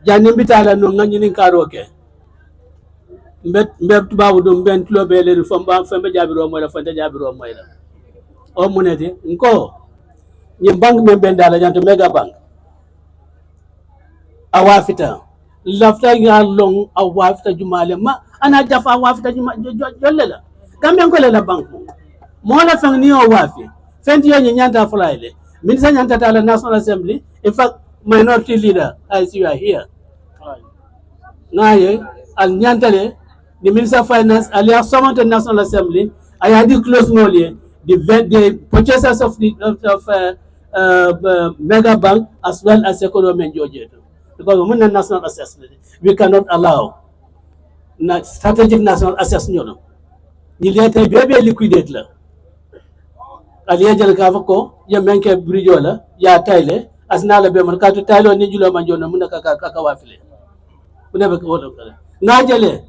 Jani bitala no ngani karoke. Mbet tubabu dum ben tulo bele famba famba jabiro mo la fanta jabiro mo la. O muneti nko ni bank membe ndala janto mega bank awafita lafta ya long awafita jumale ma ana jafa awafita jolela gambe ko la bank mo la fang ni o wafi fenti yo nyanta fulaile minisa nyanta ta la National Assembly. In fact, minority leader as you are here naye al nyantale the Minister of Finance alias summoned the National Assembly. I had the close knowledge the purchasers of the mega bank as well as economy Georgia, because we are national assessment we cannot allow strategic national assessment ni lete bebe liquidate la aliya jël ka fa ko ya menke brijo la ya tayle asna la be man ka to taylo ni julo man jona mun ka wafile mun be ko na jëlé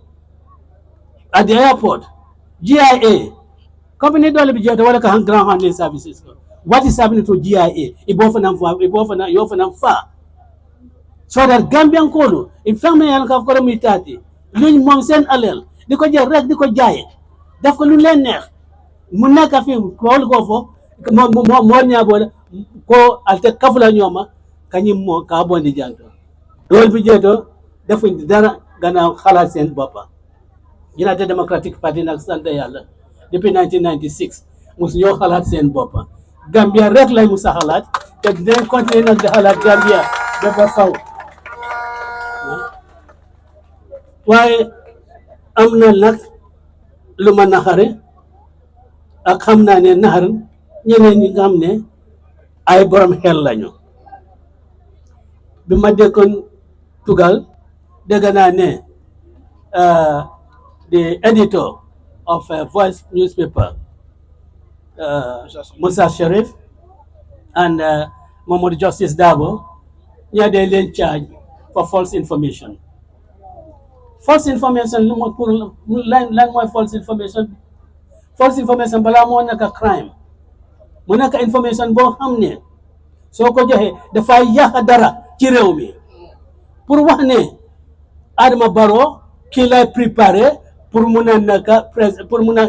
at the airport GIA company dole bi jota wala ka grand handling services. What is happening to GIA ibo fa so that Gambian kolu in fact yan ka ko mi tati luñ mom sen alel diko jël rek diko jaay daf ko lu leen neex mu nekk fi ko fo mo ñabo ko alte kafula ñoma kanyim mo ka bondi janto dol bi jeto defuñ dara gannaaw xalaat seen boppa United Democratic Party nag sant yàlla depuis 1996 musu ñoo xalaat seen boppa Gambia rek lay musa xalaat te dinañ continuer nag di xalaat Gambia ba faw waaye am na nag lu ma naxare ak xam naa ne naxar ñeneen ñi nga xam ne ay borom xel lañu bi ma dëkkoon tugal dégg naa ne the editor of a Voice newspaper, Musa Sharif, and Mohamed Justice Darboe, yeah, they lay charge for false information. False information, land more false information. False information, bala mo naka crime. Mo naka information bo hamne. So ko joxe dafa yàq dara ci réew mi. Pour wax ne Adama Barrow ki lay préparé pour mun a nekk pour mun a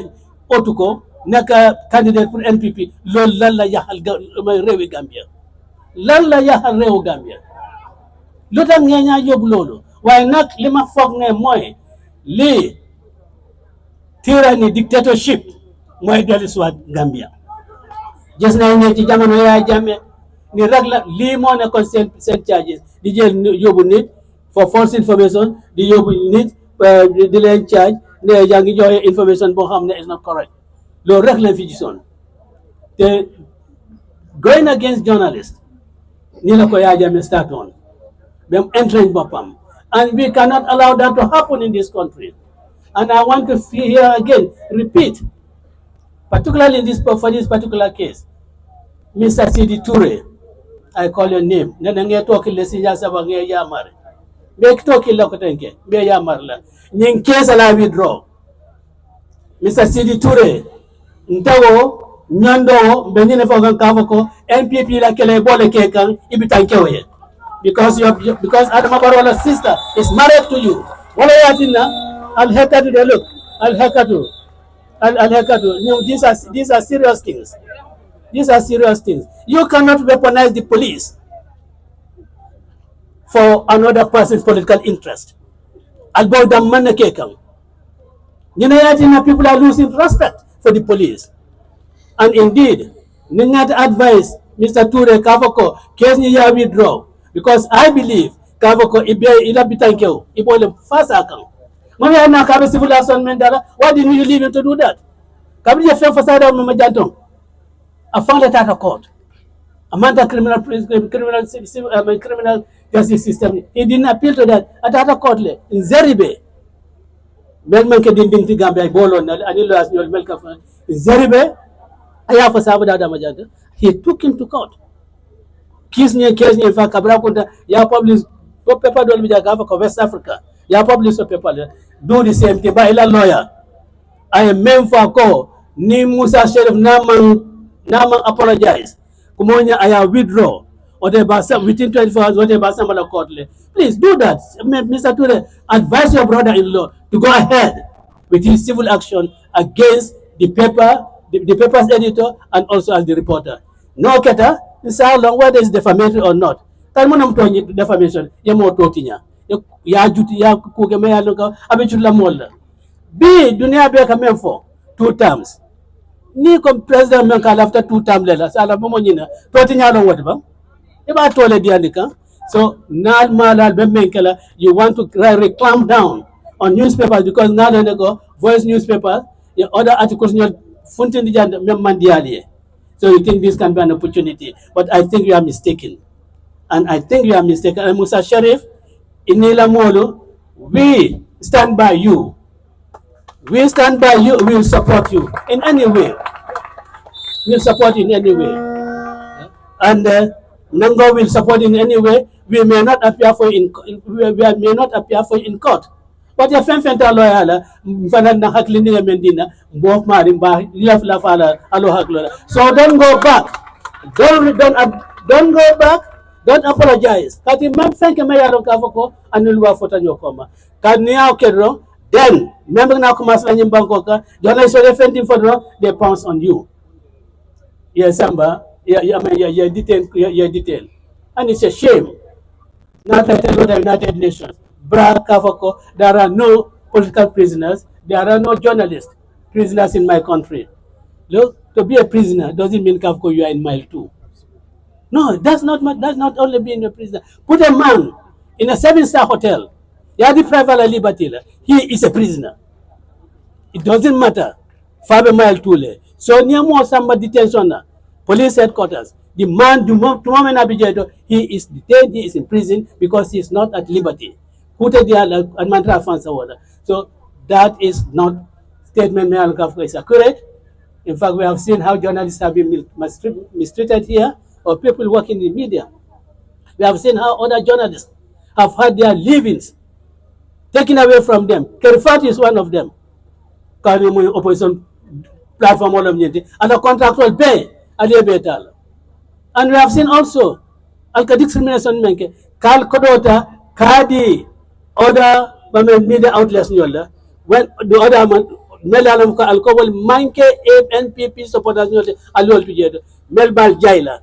otu ko nekk candidat pour NPP loolu lan la yàqal réewi Gambia lan la yàqal réewu Gambia lu tax ngeen ñaa yóbbu loolu waaye nag li ma foog ne mooy lii tyranny dictatorship mooy dellu si waat Gambia gis nañ ne ci jamono Yaya Jammeh ni rek la lii moo nekkoon seen charges di jël yóbbu nit for false information di yóbbu nit di leen charge ne yaa ngi joxe information boo xam ne is not correct loolu rek lañ fi gisoon te going against journalists ni la ko Yaya Jammeh start on ba mu entrench boppam and we cannot allow that to happen in this country and I want to here again repeat particularly in for this particular case Mr. Sidi Toure I call your name nene nge toki le sinya saba nge yamare be toki la ko tenke be yamar la nyen case la withdraw Mr. Sidi Toure ntawo nyando benine fogan kavoko NPP la kele bole kekan ibitankewe because Adama Barrow's sister is married to you wala yatina al hekatu de look al hekatu these are serious things. These are serious things. You cannot weaponize the police for another person's political interest. About the manakekam. People are losing respect for the police. And indeed, Ningat advise Mr. Toure Kavoko, case ni ya withdraw. Because I believe Kavoko ila bitankeo, ibole fast account. Mami ana kabe civil action mendala, why didn't you leave him to do that? Kabi ya fe fasada of Mamajantong. I found it at a court. Among criminal justice system, he didn't appeal to that at a court in Zeribe. Melmanke didn't think Gambia Bolo and Anilo as your Melka in Zeribe. I have a Sabada Majanta. He took him to court. Case near in fact, Cabraconda, ya published paper don't be the West Africa. Ya published a paper. Do the same thing by a lawyer. I am meant for a call. Ni Musa Sheriff Naman apologize. Kumonya I withdraw. whatever, within 24 hours, whatever, somebody court. Please do that. Mr. Ture, advise your brother-in-law to go ahead with his civil action against the paper, the paper's editor, and also as the reporter. No keta, this is how long, whether it's defamatory or not. Talmonam to defamation, yamo totinya. Ya juti ya kugeme ya luka, abichula mola. B, dunia be kamen for 2 terms. Ni comme president men kala after 2 terms lela sala bomo nyina totinya lo wadi ba e ba tole di andika. So now malal be men kala you want to clamp down on newspapers because now they go voice newspaper the other articles you funtin di jand mem mandiali. So you think this can be an opportunity, but I think you are mistaken. And I think you are mistaken. And Musa Sharif, Inila Molo, we stand by you. We stand by you. We will support you in any way. We will support in any way. And Nango will support in any way. We may not appear for we may not appear for in court. But your friend lawyer, Mfana Haklini Mendina, both Marimba, La Fala, Aloha. So don't go back. Don't go back. Don't apologize. Kati mam fenke me yaro kavoko anulwa fota nyokoma. Kani ya okedro, then member na kumasla nyimbango ka, jona iso defending for no, they pounce on you. Yes, Samba, yeah, detail. And it's a shame. Not like the United Nations. Bra Kavoko, there are no political prisoners, there are no journalists, prisoners in my country. Look, to be a prisoner doesn't mean Kavoko you are in mile 2. No, that's not only being a prisoner. Put a man in a 7-star hotel. Yadi private liberty. He is a prisoner. It doesn't matter. 5 mile tule. So near more samba detention. Police headquarters. The man moment Abijato, he is detained, he is in prison because he is not at liberty. Put it there and mantra fansa water. So that is not statement is accurate. In fact, we have seen how journalists have been mistreated here, or people working in the media. We have seen how other journalists have had their livings taken away from them. Kerifat is one of them. Opposition platform all of and a contractual pay. And we have seen also discrimination menke Kal Kodota, Kadi, other media outlets when the other man Melalam alcohol manke NPP supporters alol together Melbal Jaila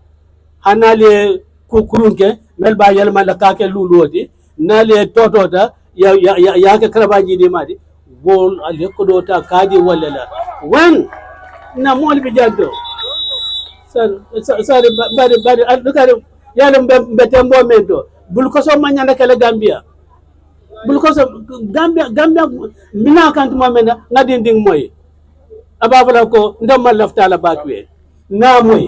Hanale Kukurunke Melba Yelma Lakake Lulodi Nale Totota Yaka Krabaji di Madi Wol Alkodota Kadi Walela when Namol Bijado sorry but look at it Yalam Betembo Mento Bulkoso Manyana Kala Gambia because Gambia mina kantu mamena ngadinding moy ababala ko ndama lafta la bakwe na moy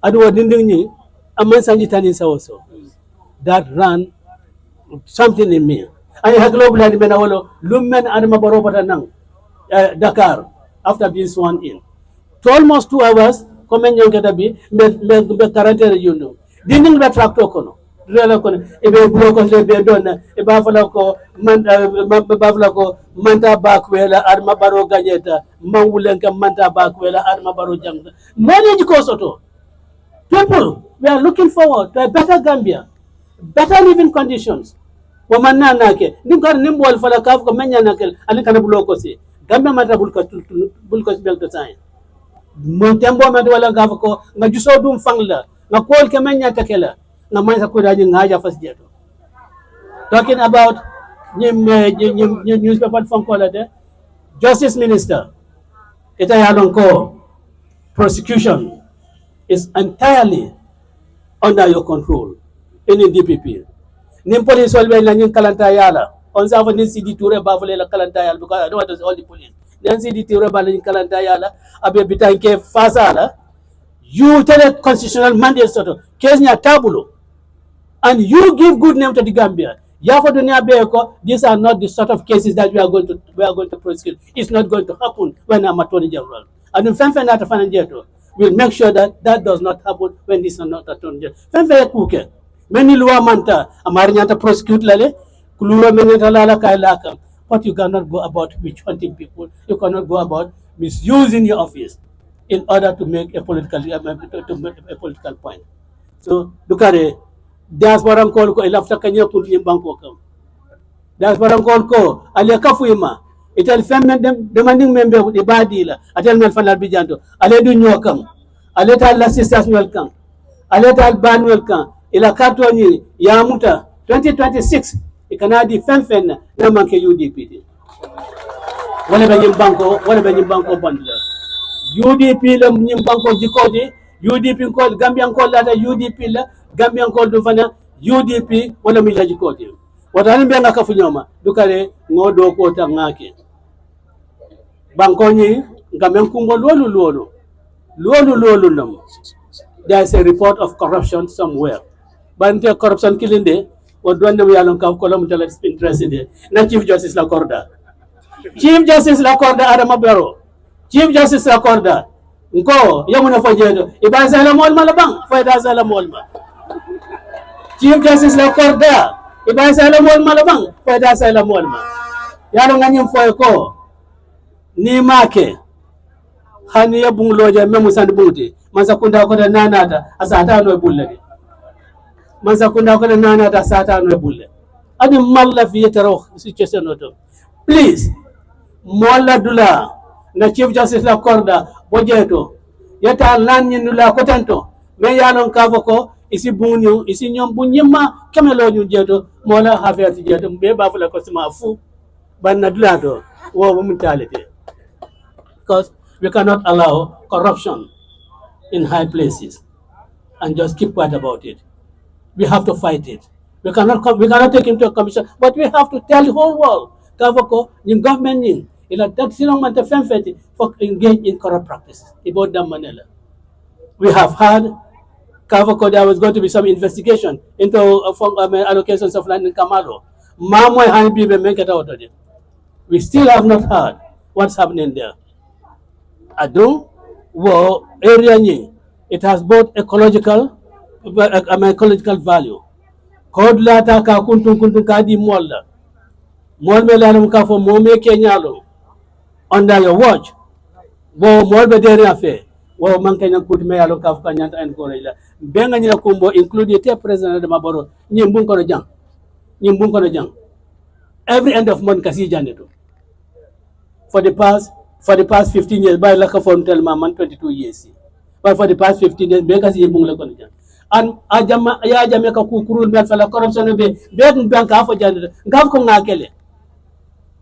adu dinding ni aman sanji tani sawoso that ran something in me I had global and mena wolo lummen adama barobata nang Dakar after being sworn in to almost 2 hours komen nyongata bi be quarantaine yuno dinding be tracto kono ebe bloko le be donna e bafala ko manta bakwela arma baro ganyeta mawulenka manta bakwela arma baro jangda moni ko soto people we are looking forward to a better Gambia, better living conditions wamanna nake nimkar nimbol fala kaf ko menya nake ali kana bloko si Gambia mata bulko belto time mo tembo mata wala gaf ko nga juso dum fangla nga kol ke menya takela talking about newspaper from Colade, Justice Minister, prosecution is entirely under your control in the DPP. Nim police will be in Kalantayala. On Savani CD Ture Bavale Kalantayala because I don't want to all the police. Then CD Ture Balin Kalantayala, Abe Bitanke Fazala. You tell a constitutional mandate sort of Kenya Tabulo. And you give good name to the Gambia. These are not the sort of cases that we are going to prosecute. It's not going to happen when I'm Attorney General. And in Fenfenata we'll make sure that that does not happen when this is not Attorney General. Fenfenata many lua manta amarinyanta prosecute lale kulura meneta lala kailaka. But you cannot go about witch hunting people. You cannot go about misusing your office in order to make a political point. So dukare diaspora ko ilafta kanya pour ni banko kam. Diaspora ko ali kafuima itel femme demanding member di badila atel mel fanal bijanto ale du nyokam ale ta l'assistance welcome ale ta ban welcome ila katoni ya muta 2026 ikanadi femme na manke UDP wala ba nyim banko bandla UDP la nyim banko jikodi UDP ko Gambian ko lata UDP la Gambian ko du fana UDP wala mi jikodi wata ni benga kafu nyoma dukare ngodo ko ta ngake banko ni ngamen kungo lolu nam there is a report of corruption somewhere bante corruption kilinde o donde yalon ka ko lam tele interested na chief justice la corda Adama Barrow chief justice la corda nko yamuna fajedo ibaza la mol malabang fayda la mol ma chief justice la corda ibaza la mol malabang fayda la mol ma yalo nganyim foy ko ni make hani ya bungloja memu sand bunti mansa kunda ko da nanata asata no bulle mansa kunda ko da nanata asata no bulle adi malla fi yetaro situation oto please molla dula na chief justice la korda bojeto yeta lanni nula kotanto me yalon kavo ko isi bunyu isi nyom bunyima kamelo nyu jeto mola hafiyati jeto be bafula ko sima fu banna dula do wo mentality because we cannot allow corruption in high places and just keep quiet about it. We have to fight it. We cannot take him to a commission, but we have to tell the whole world, Kavoko, in government, that sinong man te for engage in corrupt practices. About the Manila. We have had Kavoko, there was going to be some investigation into allocations of land in Kamalo. Mamoy Hanbibe make it out of it. We still have not heard what's happening there. Adu, wo area ni, it has both ecological value. Kod lata ka kuntun ka di molla. Mol me lanum ka fo mo me kenyalo. Under your watch. Wo mol be dere afe. Wo man kenya kut me yalo ka fa nyanta en korela. Benga ni kumbo include the president de Maboro. Nyimbun ko jang. Every end of month kasi janeto. For the past 15 years, by like a phone tell my man 22 years. But for the past 15 years, because he bung like and ajama ya jamaica kukurul mel fala corruption be banka fo jande ngaf ko ngakele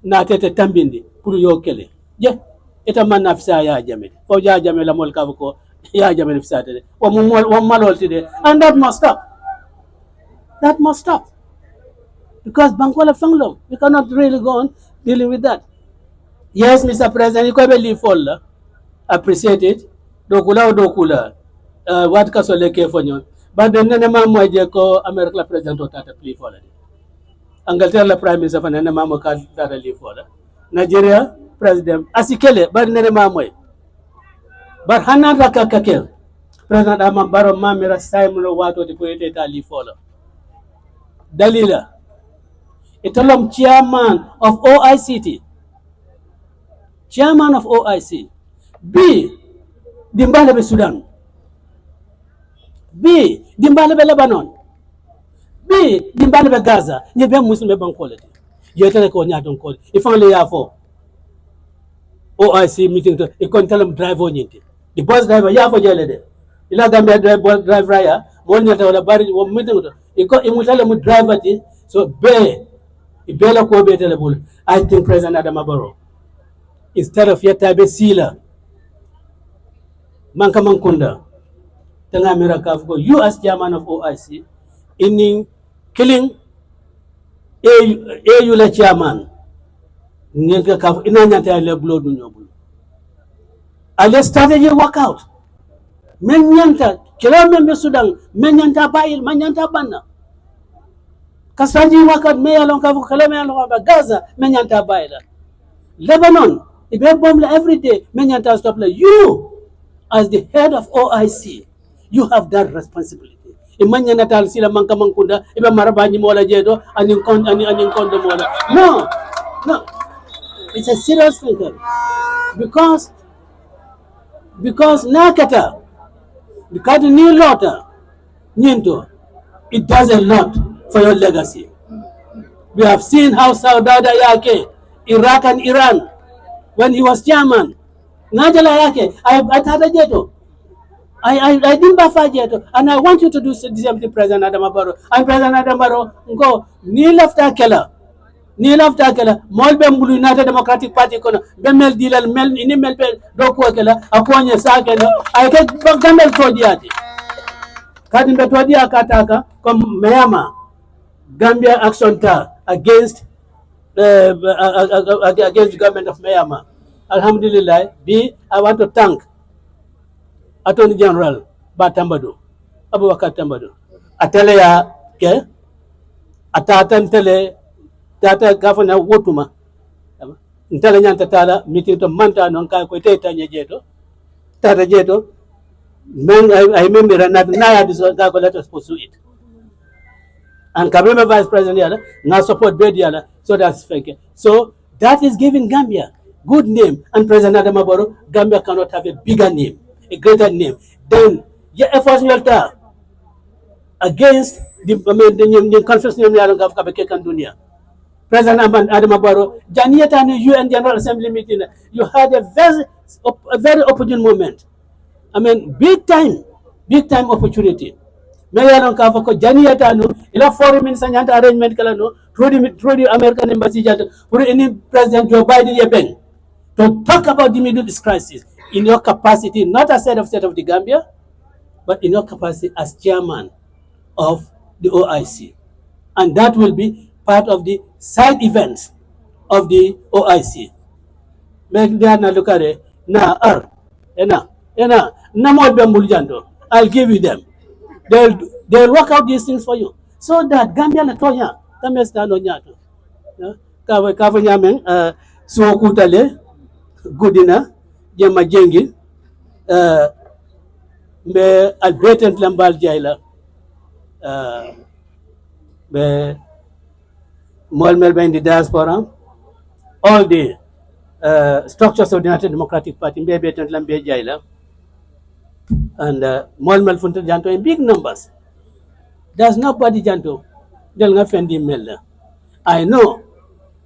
na tete tambindi pour yo kele je eta man nafsa ya jame fo ya jame la mol ka ko ya jame nafsa tede o mo malol tede and that must stop because bankola fanglom we cannot really go on dealing with that. Yes, Mr. President, you can believe fall appreciate it dokula what ka so leke fo nyon but the nene mamo je ko America la president tata pli fola de Angleterre la prime minister fa nene mamo ka tata li fola Nigeria president asikele bar nene mamo bar hanata ka kakel president ama baro mamira saymulo wato de poete ta li fola dalila itolom chairman of OIC B dimbale be Sudan B dimbale be Lebanon B dimbale be Gaza nye be muslime bankole yetele ko nyaton ko ifan ya fo OIC meeting to e kon talam driver nyinti the bus driver ya fo jele de ila gambe driver ya mon nyata wala bari wo meeting to e ko e mutale mu driver ti so be e bela ko be tele bul I think President Adama Barrow instead of yeta be sila manka mankunda tanga miraka ko you as chairman of OIC in killing a la chairman ngenga ka ina nyata le blood nyobul ale strategy workout men nyanta kila membe Sudan men nyanta bayil men nyanta banna ka strategy workout me yalon ka kala me yalon ba Gaza men nyanta bayila Lebanon ibe bomb every day men nyanta stop la you as the head of OIC you have that responsibility imanya natal sila manka mankunda ibe marabaji mola jedo anin kondo mola no it's a serious thing because nakata because ni lota Nyinto, it does a lot for your legacy. We have seen how Saudi Yake, Iraq and Iran, when he was chairman, Najala Yake, I thought I didn't bafa jeto, and I want you to do the same thing, President Adama Barrow. And President Adama Barrow, go, kneel after Keller. Kneel after Keller, Molbe Mulu United Democratic Party, Bemel Dilal, Mel, Inimel, Doku Keller, Aponya Sakeno, I get Gamel Todiati. Kadimbe Todia Kataka, come Mayama, Gambia Action Ta against against the government of Myanmar. Alhamdulillah, I want to thank Attorney General Batambadu, Abubakar Tambadu. Atele ya ke, atatan tele, tata governor wotuma. Ntele nyanta tala, meeting to manta non kai ko teta nyejeto. Tata jeto, men I remember na ya this ga let us pursue it. And Kabeme Vice President now support Bediala, so that's fake. So that is giving Gambia good name, and President Adama Barrow, Gambia cannot have a bigger name, a greater name. Then your efforts against the confession of Kabeke Dunia. President Adama Barrow, Janieta UN General Assembly meeting, you had a very opportune moment. I mean, big time opportunity. Mayor on Kafako, Janieta no, ila foreign minister nyanta arrangement kala no, through the American embassy jata, through any President Joe Biden yebeng, to talk about the Middle East crisis in your capacity, not as head of state of the Gambia, but in your capacity as chairman of the OIC. And that will be part of the side events of the OIC. Make that na look at it. Na more bamboo. I'll give you them. They'll work out these things for you. So that Gambia na tonya, Gambia stand on nyato. Kawa nyamen, so kutale, goodina, jema jengi, me albetent lambal jaila, me Molmel in the diaspora, all the structures of the United Democratic Party, maybe Lambe Jaila, and Molmel Funta Janto in big numbers. There's nobody Janto, they'll not offend him. I know,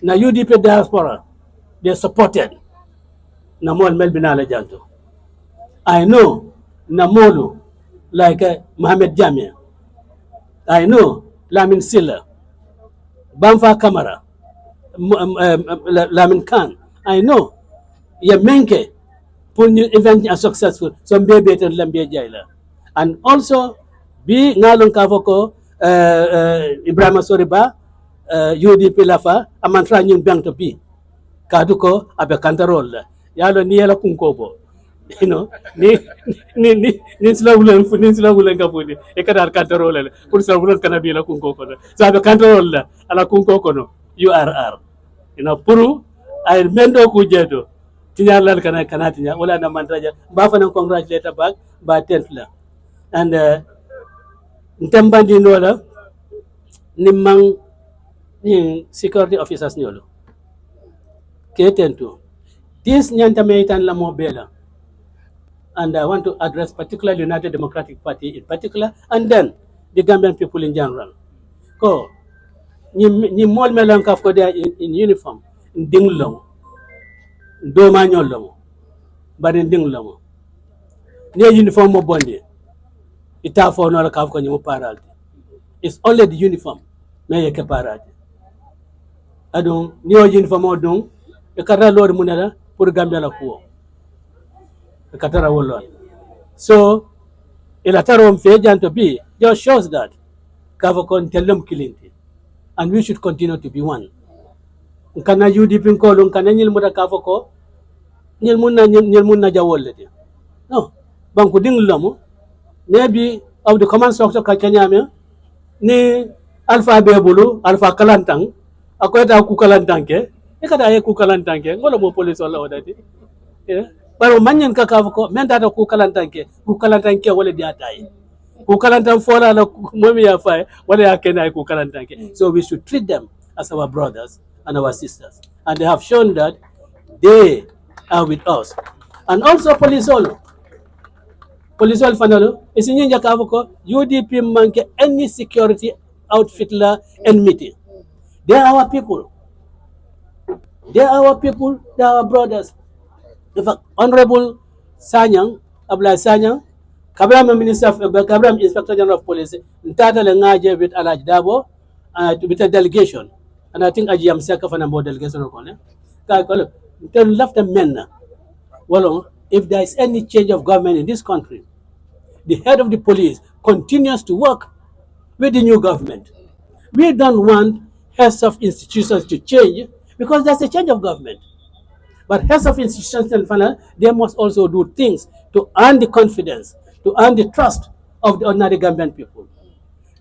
na UDP diaspora, they supported na Molmel Binala Janto. I know, na Molu, like Mohamed Jamia. I know, Lamin Silla, Bamfa Kamara, Lamin Khan. I know, Yemenke, Punyu event are successful, so maybe better Lambia Jaila. And also, be Nalon Kavoko, Ibrahim Soriba, UDP Lafa, Amantra Nyung Bang to be. Kaduko, Abekantarol, Yalo Niela Kunkobo. You know, Ninsla Wulan Kapuni, Ekadar Cantarola, Pursa Wulan Canabila Kunko. So Abekantarola, Ala Kunkokono, URR. You know, Puru, I mendo Kujedo. Tinyala kanatinya wala na mantraja bafa nang congratulate back ba tenth la and ntembandi nola nimang ni security officers nyolo ketentu this nyanta meitan la mobela, and I want to address particularly United Democratic Party in particular, and then the Gambian people in general. Ko ni mol melan kaf ko there in uniform dinglong do ma nyollo bari dinglong ne uniform mo bondi ita fo no la kaf ko nyimu paralti. It's only the uniform me yeke parati adon ni o uniform o don e kata lor munela pour Gambia la ko e kata wolon. So ila tarom fe janto bi just shows that kaf ko telum kilinti, and we should continue to be one. Kana UDP ko lon kana nyil muda kaf ko nyil munna jawolle no banku dinglamo maybe of the command structure ka Kenya ni alpha bebulu alpha kalantang akweta ku kalantang ke e kada ye ku kalantang ke ngolo mo police wala odati baro manyen ka ko menta ta ku kalantang ke wala di atai ku kalantang fola la momi ya fa wala ya kenai ku kalantang ke. So we should treat them as our brothers and our sisters, and they have shown that they are with us. And also police all police wal fanalo isinyi njaka ko UDP manke any security outfit la enmity. They are our people. They are our people. They are our brothers. In fact, Honorable Sanyang, Abla Sanyang, Kabram Minister of Kabram Inspector General of Police, Ntata Lengaje with Alaj Dabo, with a delegation. And I think Ajiyam Seka for number delegation of Kone. Tell left the men. Well, if there is any change of government in this country, the head of the police continues to work with the new government. We don't want heads of institutions to change because there's a change of government. But heads of institutions and finance, they must also do things to earn the confidence, to earn the trust of the ordinary Gambian people.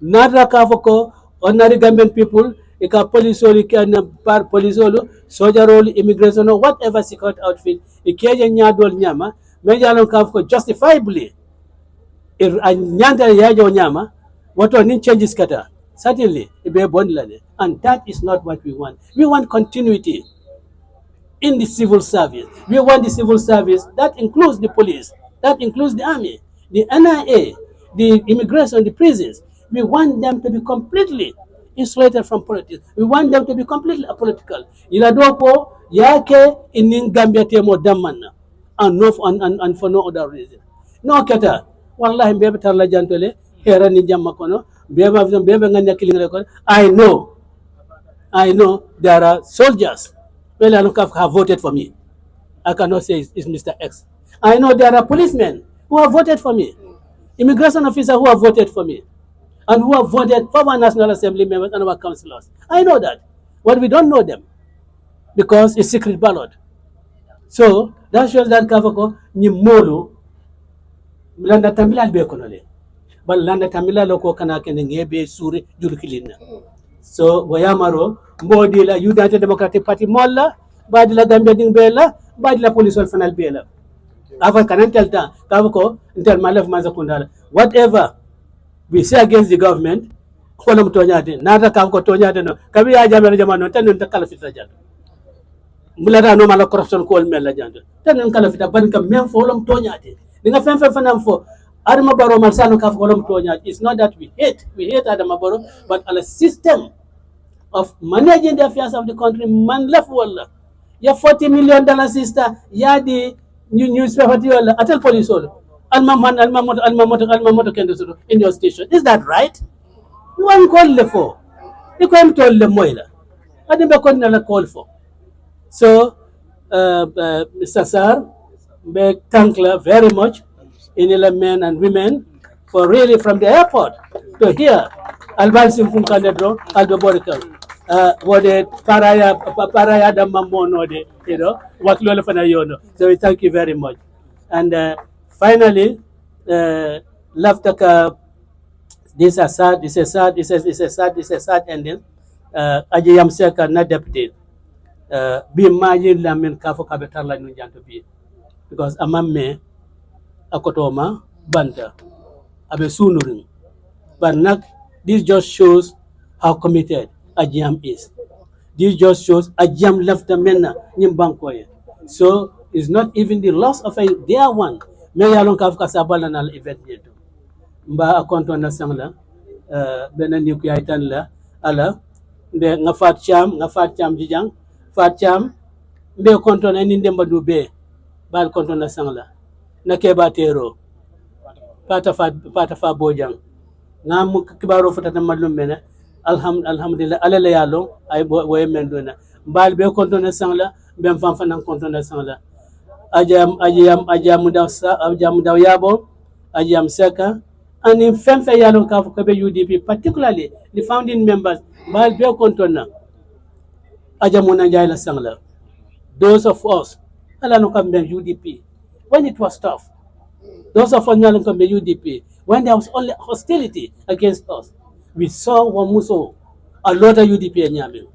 Nada kafoko ordinary Gambian people, ika police or ika par police or soldier or immigration or whatever security outfit, ikeja nyadol nyama, mejalon kafoko justifiably nyanda yaja nyama, what on changes kata. Certainly, and that is not what we want. We want continuity in the civil service. We want the civil service that includes the police, that includes the army, the NIA, the immigration, the prisons. We want them to be completely insulated from politics. We want them to be completely apolitical. Iladoko yake in Gambia temo damana, and no and for no other reason. No kata. Wallahi mbebe tarla jantole hera ni jamma kono mbebe nganya kilingale kono. I know there are soldiers have voted for me. I cannot say it's Mr. X. I know there are policemen who have voted for me, immigration officers who have voted for me, and who have voted for our National Assembly members and our councillors. I know that. But we don't know them because it's secret ballot. So that shows that Kavako ni molo landa tamila be konole. But landa tamila loko kana kene ngebe suri julukilina. So Wayamaro, Modi la United Democratic Party Molla, Badi la Gambia Ding Bella, Badi la Police Fanal Bella. Ava kanan telta, Kavako, Intel Malaf Mazakundala. Whatever we say against the government, Kolom Tonyati, Nada Kavko Tonyati, no, Kabia Jamano Jamano, Tenon the Calafita Jan. Mulata no mala corruption call Mela Jan. Tenon Calafita, Banka Men Folom Tonyati. Ninga Fanam for Adamabaro Marsano Kafkolom Tonyati. It's not that we hate Adamabaro, but a system of managing the affairs of the country, man left walla. Ya $40 million sister, ya the newspaper walla, atel police walla. Alma moto kendo suru in your station. Is that right? You want call le for. You can tell le moila. I didn't call for. So, Mr. Sar, we thank you very much in men and women for really from the airport to here. Albal Simfum Kanedro, Aldo Borikal. What the paraya da mamono de, what lolofana yono. So we thank you very much. And finally, Laftaka, this is a sad ending. Ajayam Seka na deputy. Be imagine lamin kafo kabetala nunjanto be. Because amamme akotoma banta abe sunuring. But this just shows how committed Ajam is. This just shows Ajam left the mena nyimbankoye. So it's not even the loss of a dear one. Me yalon kafka sabala na event yetu. Mba akonto na sangla bena niuki aitan la ala mbe ngafat cham jijang fat cham mbe konto na ninde mbadu be bal konto na sangla na keba tero pata fa bojang ngam kibaro fata na malum mena alhamdulillah alala yalo ay boye mendona mbal be konto na sangla mbe fanfa nan konto na sangla ajam daw yabo ajam seka and in femfe yalo ka be UDP, particularly the founding members mbal be konto na ajamuna jaila sangla. Those of us ala no kambe UDP when it was tough. Those of us no kambe UDP when there was only hostility against us. We saw Wamuso a lot of UDP nyame.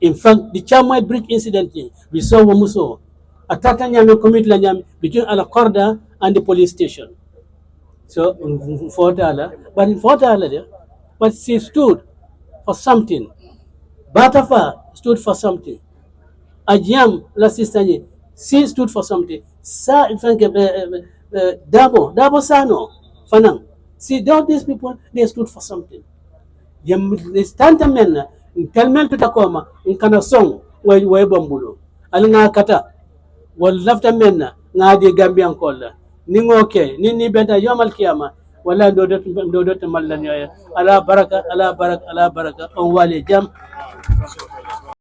In fact, the Chamai Bridge incident, we saw Wamuso attack nyame commit la nyame between Alacorda and the police station. So but she stood for something. Batafa stood for something. Ajam, la sister, she stood for something. Sa, Darboe Sano, Fanang. See, all these people, they stood for something. They stand a men, tell men to Tacoma, in kind of song, where you were Bambulo. Alanga Kata, well, left a men, Nadi Gambian Cola. Ningoke, Nini Beta Yamal Kiama, wala do malanya ala baraka ala baraka on wali jam